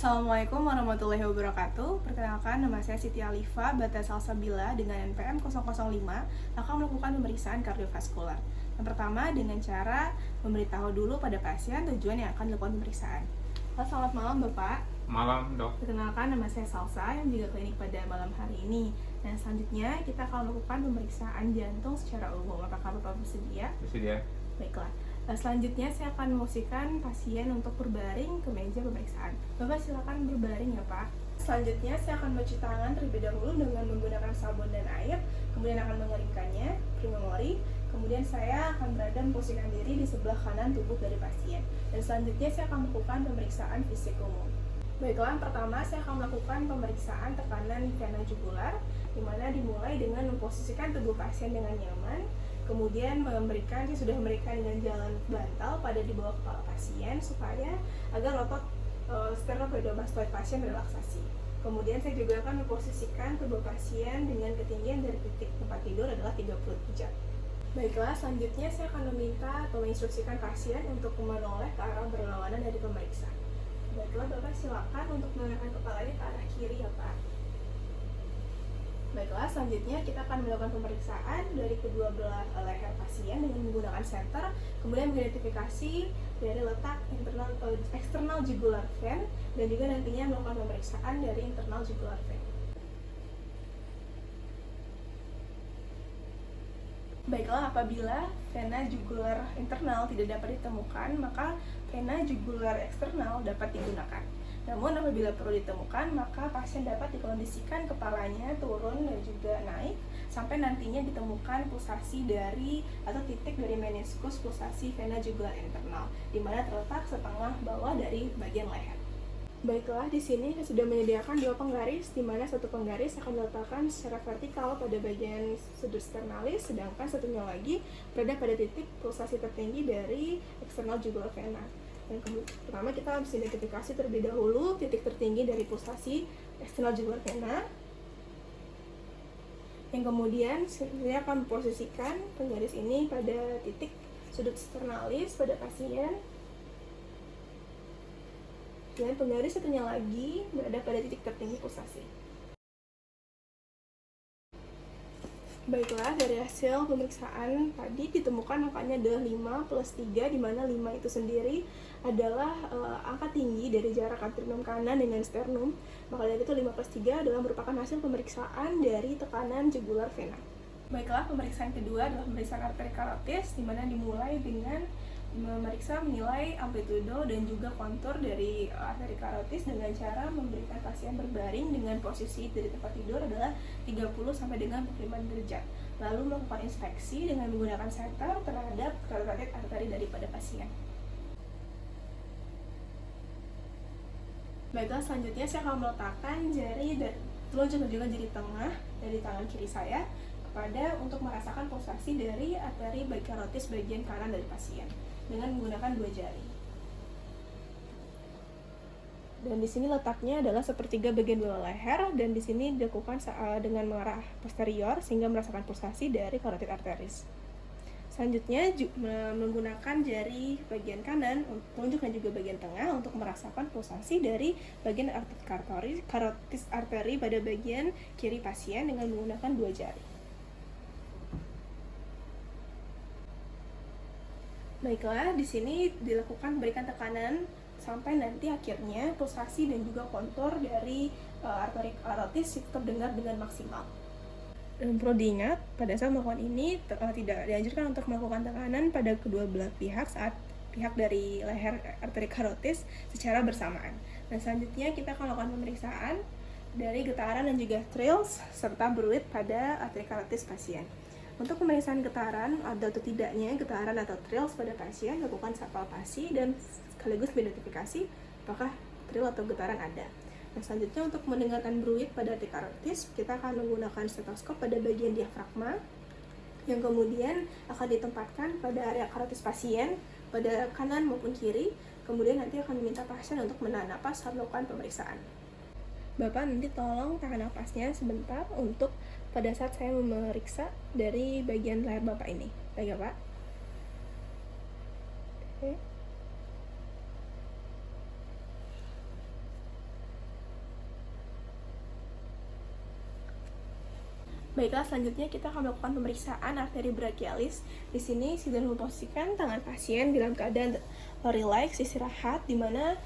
Assalamualaikum warahmatullahi wabarakatuh. Perkenalkan, nama saya Siti Alifa, Bata Salsabila dengan NPM 005 akan melakukan pemeriksaan kardiovaskular. Yang pertama dengan cara memberitahu dulu pada pasien tujuan yang akan dilakukan pemeriksaan. Selamat malam Bapak. Malam, Dok. Perkenalkan, nama saya Salsa yang juga klinik pada malam hari ini. Dan selanjutnya kita akan melakukan pemeriksaan jantung secara umum. Apakah Bapak bersedia? Bersedia? Baiklah. Selanjutnya saya akan memposisikan pasien untuk berbaring ke meja pemeriksaan. Bapak silakan berbaring ya Pak. Selanjutnya saya akan mencuci tangan terlebih dahulu dengan menggunakan sabun dan air, kemudian akan mengeringkannya, pre-memori. Kemudian saya akan berada memposisikan diri di sebelah kanan tubuh dari pasien. Dan selanjutnya saya akan melakukan pemeriksaan fisik umum. Baiklah, yang pertama saya akan melakukan pemeriksaan tekanan vena jugular, di mana dimulai dengan memposisikan tubuh pasien dengan nyaman. Kemudian saya sudah memberikan dengan jalan bantal pada di bawah kepala pasien supaya agar otot sternocleidomastoid pasien relaksasi. Kemudian saya juga akan memposisikan tubuh pasien dengan ketinggian dari titik tempat tidur adalah 30 derajat. Baiklah, selanjutnya saya akan meminta atau menginstruksikan pasien untuk menoleh ke arah berlawanan dari pemeriksa. Baiklah, Bapak silakan untuk mengarahkan kepalanya ke arah kiri ya Pak. Baiklah, selanjutnya kita akan melakukan pemeriksaan dari kedua belah leher pasien dengan menggunakan senter, kemudian mengidentifikasi dari letak external jugular vein dan juga nantinya melakukan pemeriksaan dari internal jugular vein. Baiklah, apabila vena jugular internal tidak dapat ditemukan, maka vena jugular eksternal dapat digunakan. Namun apabila perlu ditemukan, maka pasien dapat dikondisikan kepalanya turun dan juga naik sampai nantinya ditemukan pulsasi dari atau titik dari meniskus pulsasi vena jugular internal, di mana terletak setengah bawah dari bagian leher. Baiklah, di sini saya sudah menyediakan dua penggaris, di mana satu penggaris akan diletakkan secara vertikal pada bagian sudut sternalis, sedangkan satunya lagi berada pada titik pulsasi tertinggi dari external jugular vena. Yang pertama kita harus identifikasi terlebih dahulu titik tertinggi dari pulsasi external jugular vena. Yang kemudian saya akan memposisikan penggaris ini pada titik sudut sternalis pada pasien. Dan penggaris satunya lagi berada pada titik tertinggi pulsasi. Baiklah, dari hasil pemeriksaan tadi ditemukan angkanya adalah 5 plus 3, di mana 5 itu sendiri adalah angka tinggi dari jarak anterumum kanan dengan sternum. Maka dari itu 5 plus 3 adalah merupakan hasil pemeriksaan dari tekanan jugular vena. Baiklah, pemeriksaan kedua adalah pemeriksaan arteri karotis, di mana dimulai dengan memeriksa menilai amplitudo dan juga kontur dari arteri karotis dengan cara memberikan pasien berbaring dengan posisi dari tempat tidur adalah 30 sampai dengan 45 derajat. Lalu melakukan inspeksi dengan menggunakan senter terhadap karotid arteri daripada pasien. Baiklah, selanjutnya saya akan meletakkan jari telunjuk dan juga jari tengah dari tangan kiri saya kepada untuk merasakan pulsasi dari arteri karotis bagian kanan dari pasien dengan menggunakan dua jari. Dan di sini letaknya adalah sepertiga bagian bawah leher, dan di sini dilakukan dengan mengarah posterior sehingga merasakan pulsasi dari karotid arteris. Selanjutnya menggunakan jari bagian kanan, telunjuk dan juga bagian tengah untuk merasakan pulsasi dari bagian karotis arteri pada bagian kiri pasien dengan menggunakan dua jari. Baiklah, di sini dilakukan berikan tekanan sampai nanti akhirnya pulsasi dan juga kontur dari arteri karotis terdengar dengan maksimal. Dan perlu diingat, pada saat melakukan ini tidak dianjurkan untuk melakukan tekanan pada kedua belah pihak saat pihak dari leher arteri karotis secara bersamaan. Dan selanjutnya kita akan melakukan pemeriksaan dari getaran dan juga thrills serta bruit pada arteri karotis pasien. Untuk pemeriksaan getaran atau tidaknya getaran atau thrills pada pasien, lakukan palpasi dan sekaligus identifikasi apakah thrill atau getaran ada. Nah, selanjutnya untuk mendengarkan bruit pada arteri karotis, kita akan menggunakan stetoskop pada bagian diafragma yang kemudian akan ditempatkan pada area karotis pasien pada kanan maupun kiri. Kemudian nanti akan meminta pasien untuk menahan napas saat melakukan pemeriksaan. Bapak nanti tolong tahan napasnya sebentar untuk pada saat saya memeriksa dari bagian leher Bapak ini. Baik ya Pak? Oke. Baiklah, selanjutnya kita akan melakukan pemeriksaan arteri brachialis. Di sini sedang memposisikan tangan pasien dalam keadaan relax, istirahat, di mana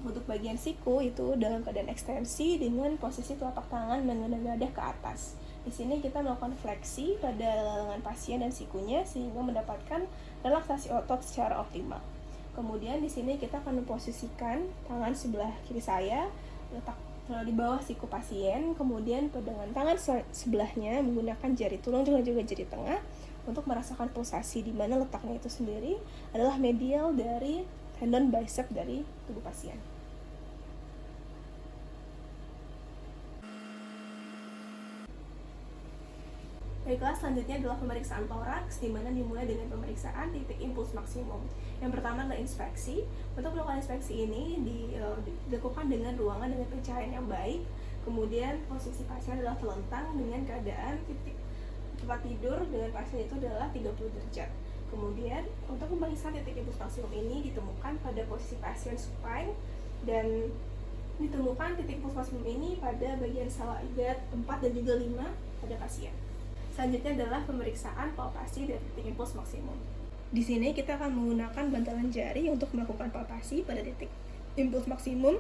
untuk bagian siku itu dalam keadaan ekstensi dengan posisi telapak tangan menengadah ke atas. Di sini kita melakukan fleksi pada lengan pasien dan sikunya sehingga mendapatkan relaksasi otot secara optimal. Kemudian di sini kita akan memposisikan tangan sebelah kiri saya letak di bawah siku pasien, kemudian dengan tangan sebelahnya menggunakan jari tulung dan juga jari tengah untuk merasakan pulsasi, di mana letaknya itu sendiri adalah medial dari tendon bicep dari tubuh pasien. Baiklah, selanjutnya adalah pemeriksaan toraks, di mana dimulai dengan pemeriksaan titik impuls maksimum. Yang pertama adalah inspeksi. Untuk melakukan inspeksi ini dilakukan dengan ruangan dengan pencahayaan yang baik. Kemudian posisi pasien adalah terlentang dengan keadaan titik tempat tidur dengan pasien itu adalah 30 derajat. Kemudian untuk pemeriksaan titik impuls maksimum ini ditemukan pada posisi pasien supine dan ditemukan titik impuls maksimum ini pada bagian sela iga 4 dan juga 5 pada pasien. Selanjutnya adalah pemeriksaan palpasi dari titik impuls maksimum. Di sini kita akan menggunakan bantalan jari untuk melakukan palpasi pada titik impuls maksimum.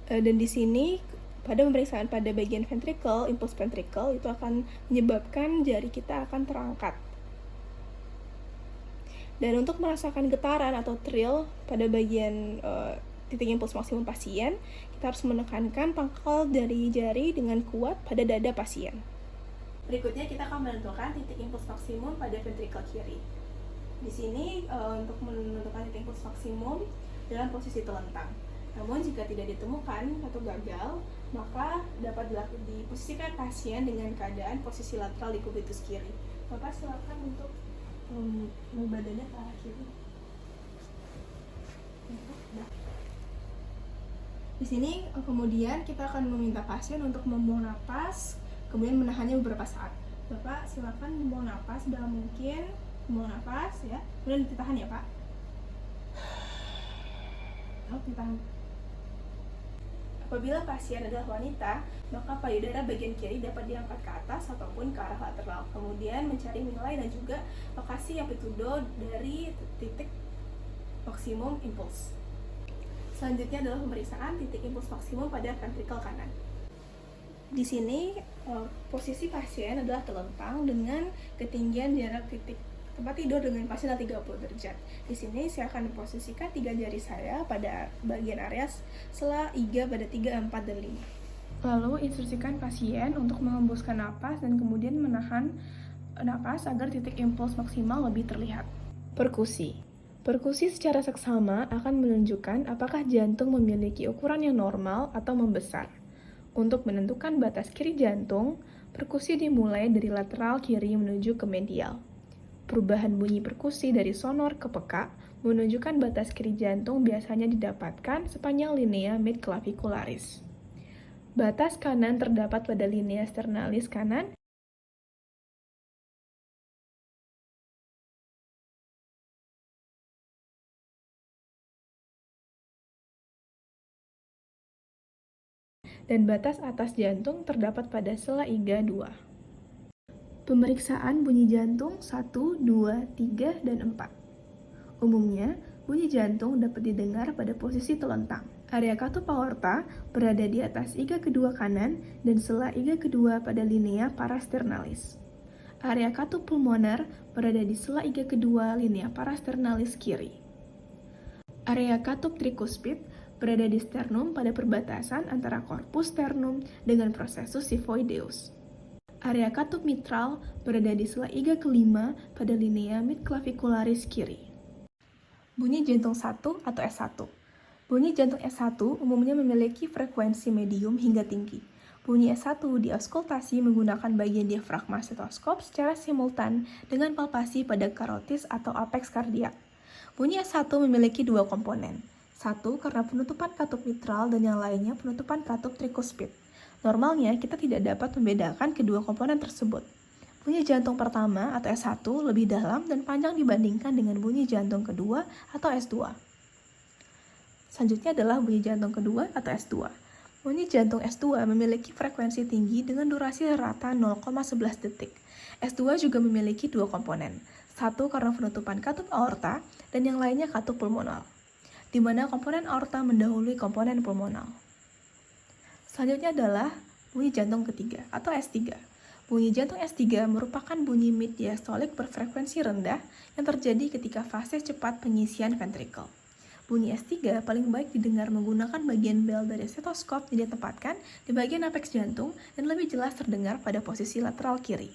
Dan di sini pada pemeriksaan pada bagian ventricle, impuls ventricle itu akan menyebabkan jari kita akan terangkat. Dan untuk merasakan getaran atau thrill pada bagian titik impuls maksimum pasien, kita harus menekankan pangkal dari jari dengan kuat pada dada pasien. Berikutnya kita akan menentukan titik impuls maksimum pada ventricle kiri. Di sini untuk menentukan titik impuls maksimum dalam posisi telentang. Namun jika tidak ditemukan atau gagal, maka dapat diposisikan pasien dengan keadaan posisi lateral di kubitus kiri. Bapak silakan untuk badannya ke arah kiri. Di sini kemudian kita akan meminta pasien untuk membuang napas, kemudian menahannya beberapa saat. Bapak silakan membuang napas dalam mungkin, membuang napas ya, kemudian ditahan ya Pak. Ditahan. Apabila pasien adalah wanita, maka payudara bagian kiri dapat diangkat ke atas ataupun ke arah lateral. Kemudian mencari nilai dan juga lokasi amplitudo dari titik maksimum impuls. Selanjutnya adalah pemeriksaan titik impuls maksimum pada ventricle kanan. Di sini posisi pasien adalah terlentang dengan ketinggian jarak titik tempat tidur dengan pasien adalah 30 derajat. Di sini saya akan memposisikan 3 jari saya pada bagian area sela iga pada 3, 4, dan 5. Lalu instruksikan pasien untuk menghembuskan napas dan kemudian menahan napas agar titik impuls maksimal lebih terlihat. Perkusi. Perkusi secara seksama akan menunjukkan apakah jantung memiliki ukuran yang normal atau membesar. Untuk menentukan batas kiri jantung, perkusi dimulai dari lateral kiri menuju ke medial. Perubahan bunyi perkusi dari sonor ke peka menunjukkan batas kiri jantung biasanya didapatkan sepanjang linea midclavicularis. Batas kanan terdapat pada linea sternalis kanan, dan batas atas jantung terdapat pada sela iga 2. Pemeriksaan bunyi jantung 1, 2, 3, dan 4. Umumnya, bunyi jantung dapat didengar pada posisi telentang. Area katup aorta berada di atas iga kedua kanan dan sela iga kedua pada linea parasternalis. Area katup pulmoner berada di sela iga kedua linea parasternalis kiri. Area katup trikuspid berada di sternum pada perbatasan antara corpus sternum dengan processus xiphoideus. Area katup mitral berada di sela iga kelima pada linea midclavicularis kiri. Bunyi jantung 1 atau S1. Bunyi jantung S1 umumnya memiliki frekuensi medium hingga tinggi. Bunyi S1 diauskultasi menggunakan bagian diafragma stetoskop secara simultan dengan palpasi pada karotis atau apex kardiak. Bunyi S1 memiliki 2 komponen. Satu karena penutupan katup mitral dan yang lainnya penutupan katup trikuspid. Normalnya kita tidak dapat membedakan kedua komponen tersebut. Bunyi jantung pertama atau S1 lebih dalam dan panjang dibandingkan dengan bunyi jantung kedua atau S2. Selanjutnya adalah bunyi jantung kedua atau S2. Bunyi jantung S2 memiliki frekuensi tinggi dengan durasi rata 0,11 detik. S2 juga memiliki dua komponen, satu karena penutupan katup aorta dan yang lainnya katup pulmonal, di mana komponen aorta mendahului komponen pulmonal. Selanjutnya adalah bunyi jantung ketiga atau S3. Bunyi jantung S3 merupakan bunyi mid diastolik berfrekuensi rendah yang terjadi ketika fase cepat pengisian ventrikel. Bunyi S3 paling baik didengar menggunakan bagian bel dari stetoskop yang ditempatkan di bagian apeks jantung dan lebih jelas terdengar pada posisi lateral kiri.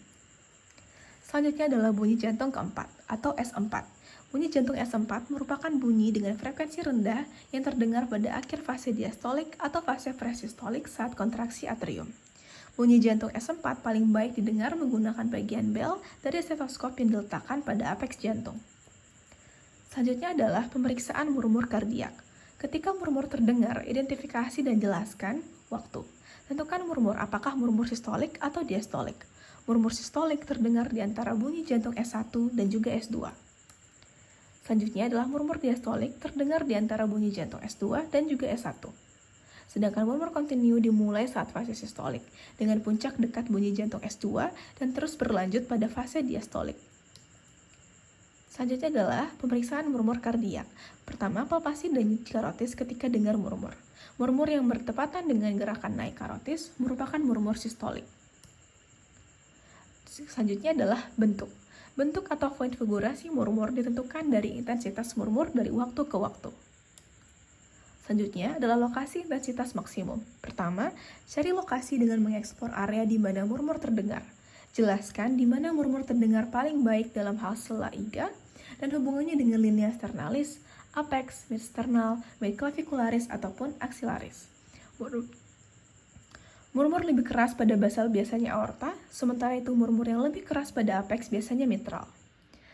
Selanjutnya adalah bunyi jantung keempat atau S4. Bunyi jantung S4 merupakan bunyi dengan frekuensi rendah yang terdengar pada akhir fase diastolik atau fase presistolik saat kontraksi atrium. Bunyi jantung S4 paling baik didengar menggunakan bagian bel dari stetoskop yang diletakkan pada apeks jantung. Selanjutnya adalah pemeriksaan murmur kardiak. Ketika murmur terdengar, identifikasi dan jelaskan waktu. Tentukan murmur apakah murmur sistolik atau diastolik. Murmur sistolik terdengar di antara bunyi jantung S1 dan juga S2. Selanjutnya adalah murmur diastolik terdengar di antara bunyi jantung S2 dan juga S1. Sedangkan murmur kontinu dimulai saat fase sistolik, dengan puncak dekat bunyi jantung S2 dan terus berlanjut pada fase diastolik. Selanjutnya adalah pemeriksaan murmur kardiak. Pertama, palpasi denyut karotis ketika dengar murmur. Murmur yang bertepatan dengan gerakan naik karotis merupakan murmur sistolik. Selanjutnya adalah bentuk. Bentuk atau konfigurasi murmur ditentukan dari intensitas murmur dari waktu ke waktu. Selanjutnya adalah lokasi intensitas maksimum. Pertama, cari lokasi dengan mengeksplor area di mana murmur terdengar. Jelaskan di mana murmur terdengar paling baik dalam hal sela iga dan hubungannya dengan linea sternalis, apex, mid sternal, mid clavicularis ataupun axillaris. Murmur lebih keras pada basal biasanya aorta, sementara itu murmur yang lebih keras pada apex biasanya mitral.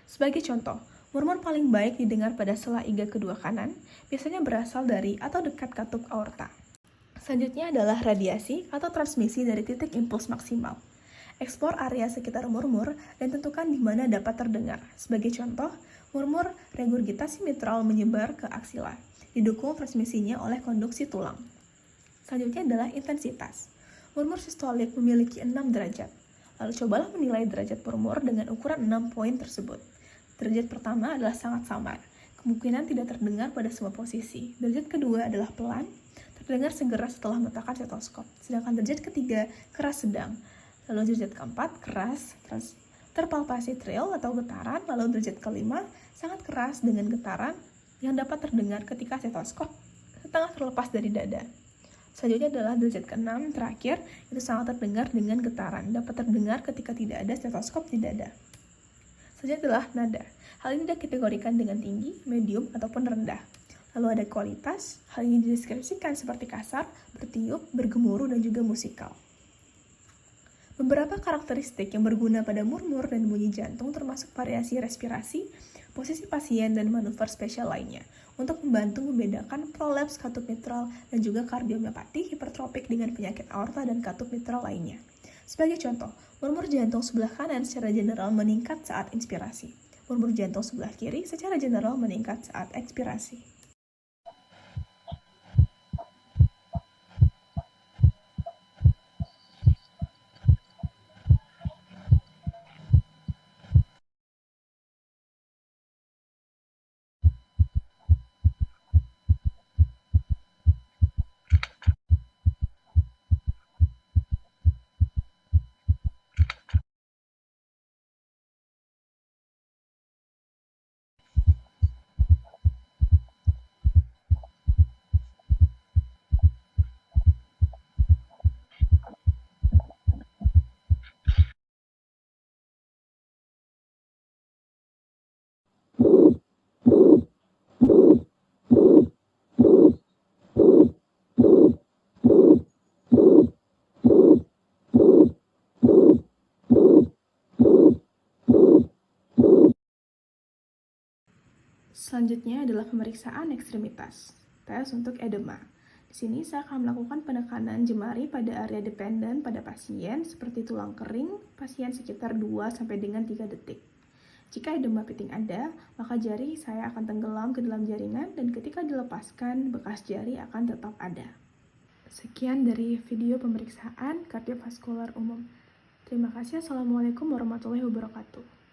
Sebagai contoh, murmur paling baik didengar pada sela iga kedua kanan, biasanya berasal dari atau dekat katup aorta. Selanjutnya adalah radiasi atau transmisi dari titik impuls maksimal. Eksplor area sekitar murmur dan tentukan di mana dapat terdengar. Sebagai contoh, murmur regurgitasi mitral menyebar ke aksila, didukung transmisinya oleh konduksi tulang. Selanjutnya adalah intensitas. Murmur sistolik memiliki 6 derajat. Lalu cobalah menilai derajat murmur dengan ukuran 6 poin tersebut. Derajat pertama adalah sangat samar, kemungkinan tidak terdengar pada semua posisi. Derajat kedua adalah pelan, terdengar segera setelah meletakkan stetoskop. Sedangkan derajat ketiga keras sedang. Lalu derajat keempat keras, terpalpasi trill atau getaran. Lalu derajat kelima sangat keras dengan getaran yang dapat terdengar ketika stetoskop setengah terlepas dari dada. Selanjutnya adalah derajat ke-6 terakhir, itu sangat terdengar dengan getaran, dapat terdengar ketika tidak ada stetoskop di dada. Selanjutnya adalah nada. Hal ini dikategorikan dengan tinggi, medium, ataupun rendah. Lalu ada kualitas, hal ini dideskripsikan seperti kasar, bertiup, bergemuruh, dan juga musikal. Beberapa karakteristik yang berguna pada murmur dan bunyi jantung termasuk variasi respirasi, posisi pasien, dan manuver spesial lainnya untuk membantu membedakan prolaps katup mitral dan juga kardiomiopati hipertropik dengan penyakit aorta dan katup mitral lainnya. Sebagai contoh, murmur jantung sebelah kanan secara general meningkat saat inspirasi. Murmur jantung sebelah kiri secara general meningkat saat ekspirasi. Selanjutnya adalah pemeriksaan ekstremitas, tes untuk edema. Di sini saya akan melakukan penekanan jemari pada area dependen pada pasien seperti tulang kering, pasien sekitar 2 sampai dengan 3 detik. Jika edema piting ada, maka jari saya akan tenggelam ke dalam jaringan dan ketika dilepaskan, bekas jari akan tetap ada. Sekian dari video pemeriksaan kardiovaskular umum. Terima kasih. Assalamualaikum warahmatullahi wabarakatuh.